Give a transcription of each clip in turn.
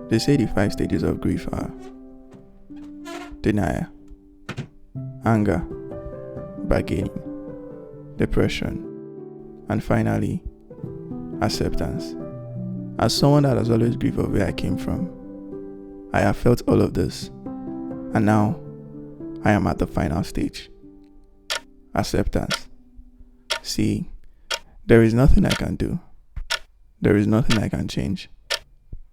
They say the 5 stages of grief are denial, anger, bargaining, depression, and finally, acceptance. As someone that has always grieved of where I came from, I have felt all of this, and now I am at the final stage. Acceptance. See, there is nothing I can do, there is nothing I can change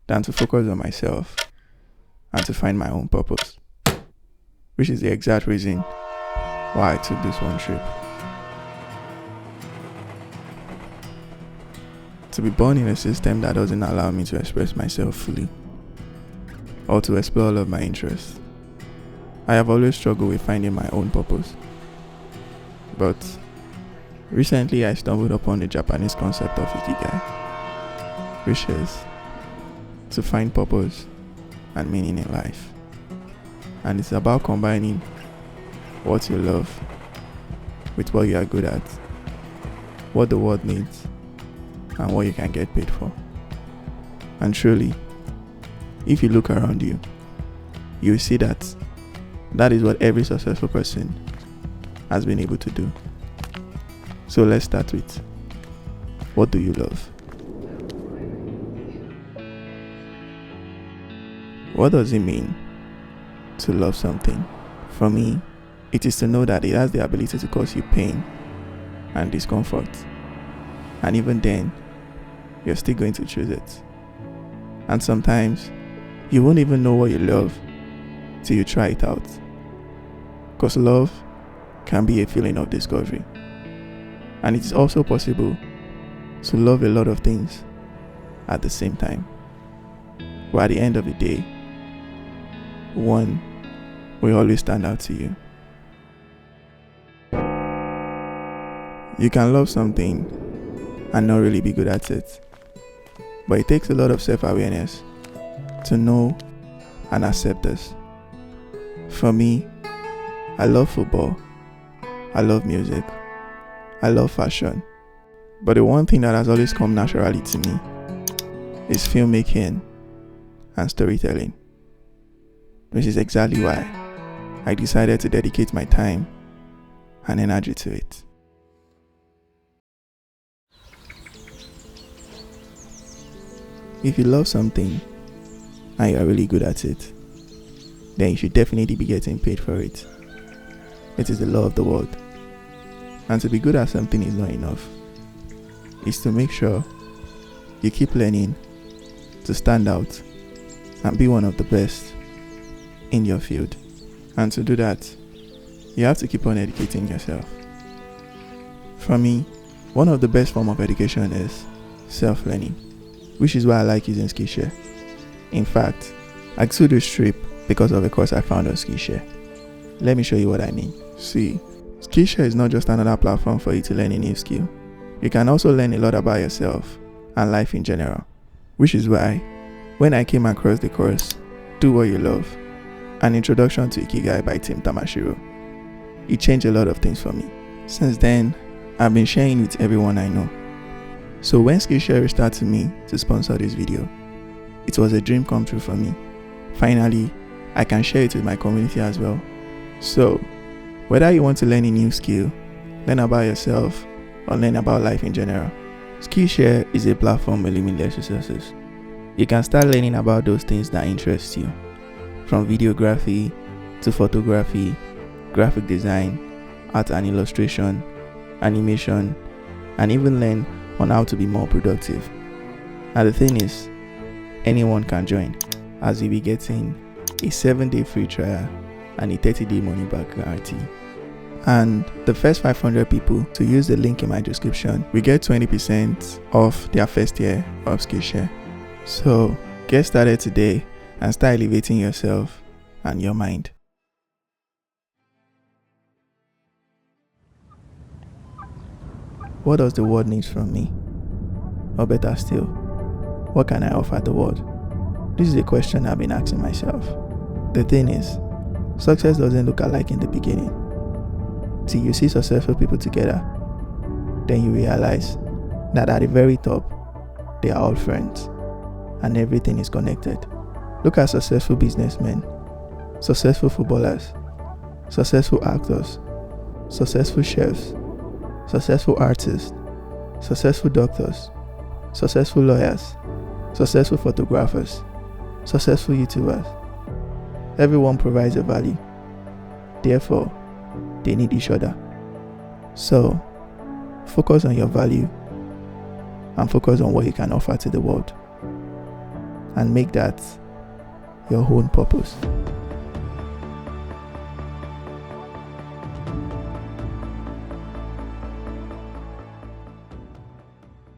than to focus on myself and to find my own purpose, which is the exact reason why I took this one trip. To be born in a system that doesn't allow me to express myself fully or to explore all of my interests, I have always struggled with finding my own purpose. But recently I stumbled upon the Japanese concept of Ikigai, which is to find purpose and meaning in life. And it's about combining what you love with what you are good at, what the world needs, and what you can get paid for. And truly, if you look around you, you'll see that is what every successful person has been able to do. So let's start with, what do you love? What does it mean to love something? For me, it is to know that it has the ability to cause you pain and discomfort. And even then, you're still going to choose it. And sometimes, you won't even know what you love till you try it out. Because love can be a feeling of discovery. And it is also possible to love a lot of things at the same time. But at the end of the day, one will always stand out to you. You can love something and not really be good at it. But it takes a lot of self-awareness to know and accept this. For me, I love football, I love music, I love fashion. But the one thing that has always come naturally to me is filmmaking and storytelling. Which is exactly why I decided to dedicate my time and energy to it. If you love something and you are really good at it, then you should definitely be getting paid for it. It is the law of the world. And to be good at something is not enough. It's to make sure you keep learning to stand out and be one of the best in your field. And to do that, you have to keep on educating yourself. For me, one of the best forms of education is self-learning, which is why I like using SkillShare. In fact, I took this trip because of a course I found on SkillShare. Let me show you what I mean. See, SkillShare is not just another platform for you to learn a new skill. You can also learn a lot about yourself and life in general, which is why when I came across the course, Do What You Love, an introduction to Ikigai by Tim Tamashiro, it changed a lot of things for me. Since then, I've been sharing it with everyone I know. So when SkillShare reached out to me to sponsor this video, it was a dream come true for me. Finally, I can share it with my community as well. So, whether you want to learn a new skill, learn about yourself, or learn about life in general, SkillShare is a platform with limitless resources. You can start learning about those things that interest you, from videography to photography, graphic design, art and illustration, animation, and even learn on how to be more productive. And the thing is, anyone can join, as you'll be getting a 7-day free trial and a 30-day money back guarantee. And the first 500 people to use the link in my description will get 20% off their first year of SkillShare. So get started today and start elevating yourself and your mind. What does the world need from me? Or better still, what can I offer the world? This is a question I've been asking myself. The thing is, success doesn't look alike in the beginning. Till you see successful people together, then you realize that at the very top, they are all friends, and everything is connected. Look at successful businessmen, successful footballers, successful actors, successful chefs, successful artists, successful doctors, successful lawyers, successful photographers, successful YouTubers. Everyone provides a value. Therefore, they need each other. So, focus on your value and focus on what you can offer to the world, and make that your own purpose.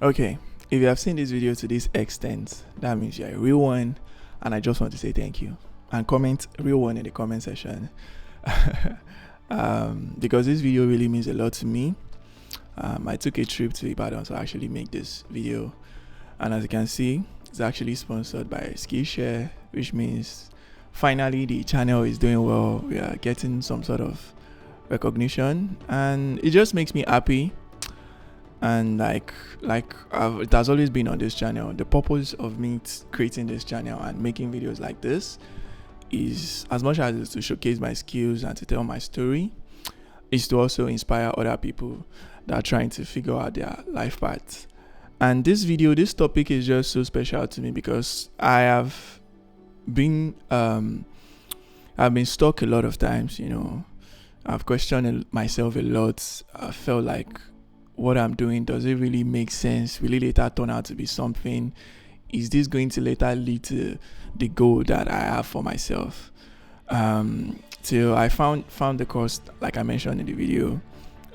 Okay, if you have seen this video to this extent, that means you're a real one, and I just want to say thank you. And comment real one in the comment section. Because this video really means a lot to me. I took a trip to Ibadan to actually make this video, and as you can see, it's actually sponsored by SkillShare, which means finally the channel is doing well. We are getting some sort of recognition, and it just makes me happy. And it has always been on this channel. The purpose of me creating this channel and making videos like this is, as much as it's to showcase my skills and to tell my story, is to also inspire other people that are trying to figure out their life path. And this topic is just so special to me because I've been stuck a lot of times. I've questioned myself a lot. I felt like, what I'm doing, does it really make sense? Will it later turn out to be something? Is this going to later lead to the goal that I have for myself? Till I found the course, like I mentioned in the video,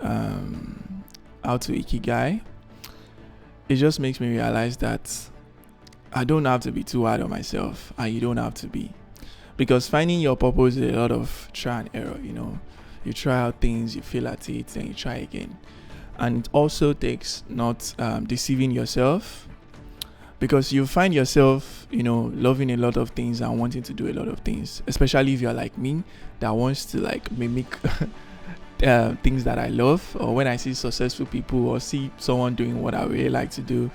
how to Ikigai. It just makes me realize that I don't have to be too hard on myself, and you don't have to be, because finding your purpose is a lot of try and error. You try out things, you fail at it, and you try again. And it also takes not deceiving yourself, because you find yourself, loving a lot of things and wanting to do a lot of things, especially if you're like me, that wants to mimic things that I love. Or when I see successful people or see someone doing what I really like to do,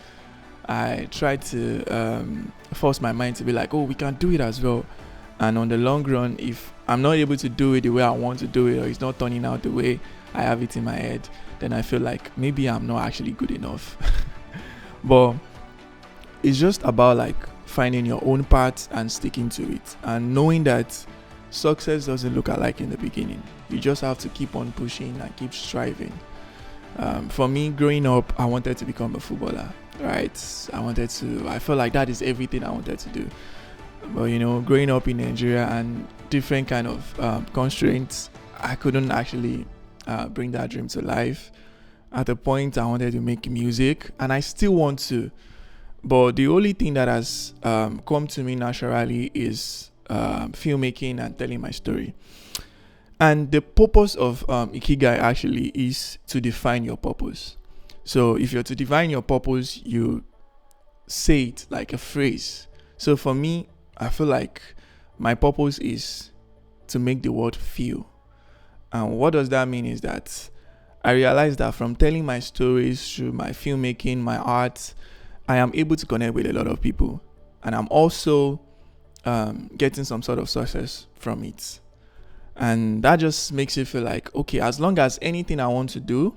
I try to force my mind to be like, oh, we can do it as well. And on the long run, if I'm not able to do it the way I want to do it, or it's not turning out the way I have it in my head, then I feel like maybe I'm not actually good enough. But it's just about finding your own path and sticking to it, and knowing that success doesn't look alike in the beginning. You just have to keep on pushing and keep striving. For me, growing up, I wanted to become a footballer, right? I felt like that is everything I wanted to do. But growing up in Nigeria and different kind of constraints, I couldn't actually bring that dream to life. At the point, I wanted to make music, and I still want to, but the only thing that has come to me naturally is filmmaking and telling my story. And the purpose of Ikigai actually is to define your purpose. So if you're to define your purpose, you say it like a phrase. So for me, I feel like my purpose is to make the world feel. And what does that mean is that I realized that from telling my stories through my filmmaking, my art, I am able to connect with a lot of people. And I'm also getting some sort of success from it. And that just makes it feel like, okay, as long as anything I want to do,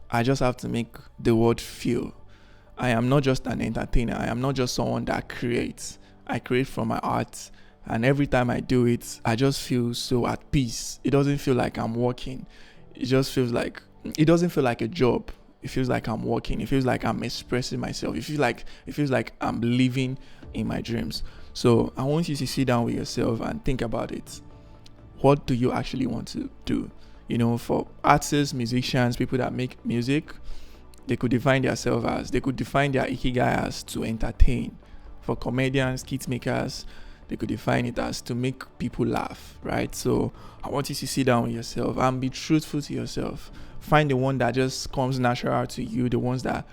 I just have to make the world feel. I am not just an entertainer. I am not just someone that creates. I create from my art. And every time I do it, I just feel so at peace. It doesn't feel like I'm working. It just feels like, it doesn't feel like a job. It feels like I'm working. It feels like I'm expressing myself. It feels like I'm living in my dreams. So I want you to sit down with yourself and think about it. What do you actually want to do? For artists, musicians, people that make music, they could define themselves as, they could define their Ikigai as to entertain. For comedians, skit makers, they could define it as to make people laugh, right? So I want you to sit down with yourself and be truthful to yourself. Find the one that just comes natural to you, the ones that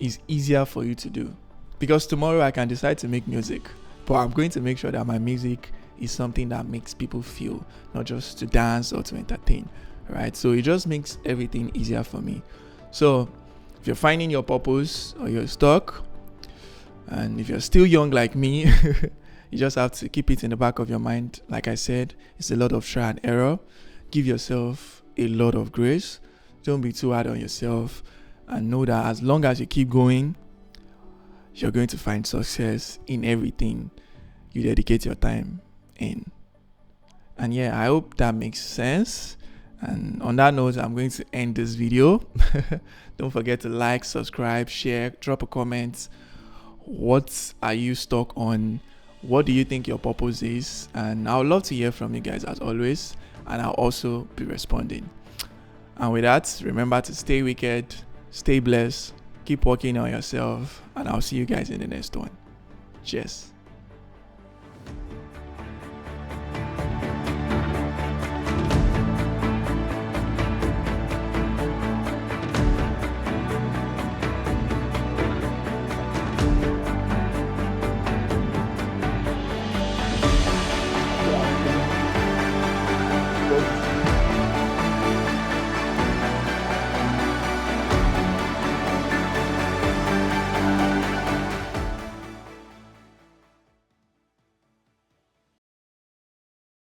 is easier for you to do. Because tomorrow I can decide to make music, but I'm going to make sure that my music is something that makes people feel, not just to dance or to entertain, right? So it just makes everything easier for me. So if you're finding your purpose or you're stuck, And if you're still young like me, you just have to keep it in the back of your mind. Like I said, it's a lot of try and error. Give yourself a lot of grace. Don't be too hard on yourself. And know that as long as you keep going, you're going to find success in everything you dedicate your time in. And yeah, I hope that makes sense. And on that note, I'm going to end this video. Don't forget to like, subscribe, share, drop a comment. What are you stuck on? What do you think your purpose is? And I would love to hear from you guys as always. And I'll also be responding. And with that, remember to stay wicked, stay blessed, keep working on yourself. And I'll see you guys in the next one. Cheers.